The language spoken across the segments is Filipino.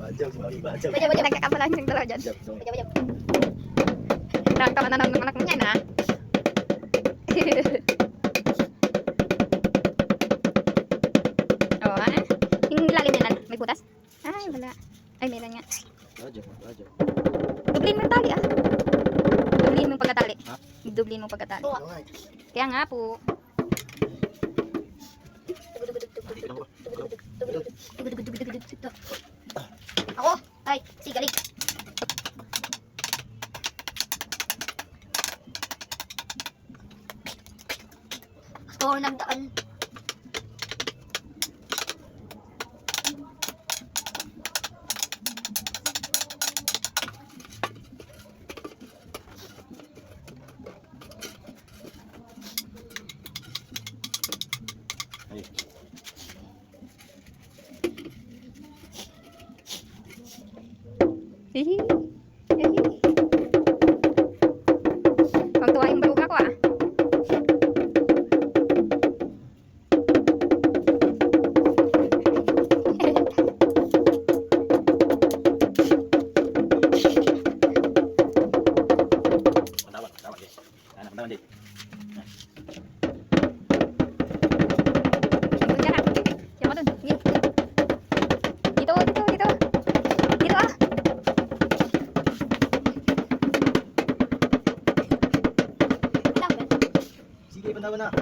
Bajab, nagkakapalan yung dalawa dyan. Bajab. Nakakatawa na ng anak mo yan, ha? Oo, ha? Yung lalim niya may butas? Ay, wala. Ay, meron nga. Dublin mo yung tali, ah. Dublin mo yung pagkatali. Dublin mo yung pagkatali. Kaya nga po. Ako, ay, sigalig. Store ng daan. Hihi. Ang tuwa yung baluga ko, ah. Na.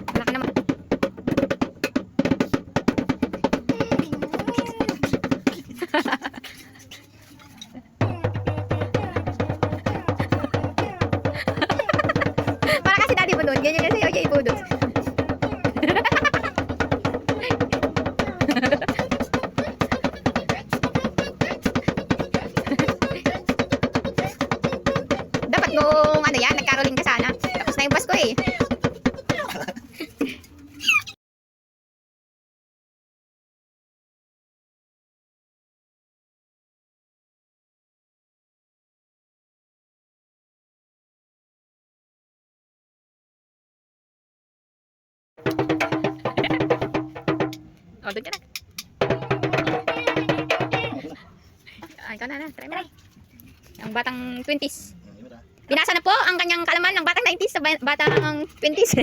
Wala ka naman. Para kasi dati po doon, ganyan kasi yung ipo doon. Dapat nung ano yan, nagkaroling ka sana. Tapos na yung bus ko eh. O, doon ka na. Ay, ikaw na. Try mo na. Ang batang 20s. Binasa na po ang kanyang kalaman ng batang 90s sa batang 20s.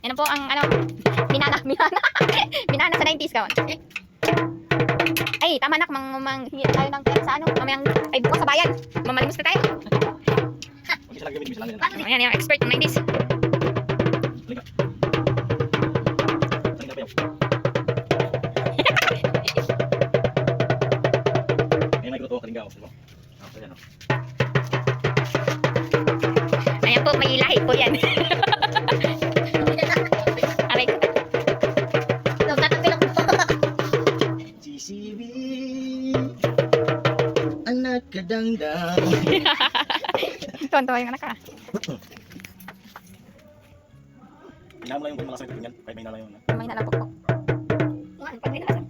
Yan po ang ano, minana sa 90s ka. Ay, tama nak, hingi tayo ng pera sa ano, mamayang ay bukas sa bayan. Mamalimos na tayo. Ayan, yung expert ng 90s. Ayan po, may lahi po yan. Aray ko. GCB anak kadangdang. Tuwan-tuwa yung anak ka. Kailangan mo lang yung malasang ipingan. Kahit may nalayo na. May nalapok po. Pag may nalasan.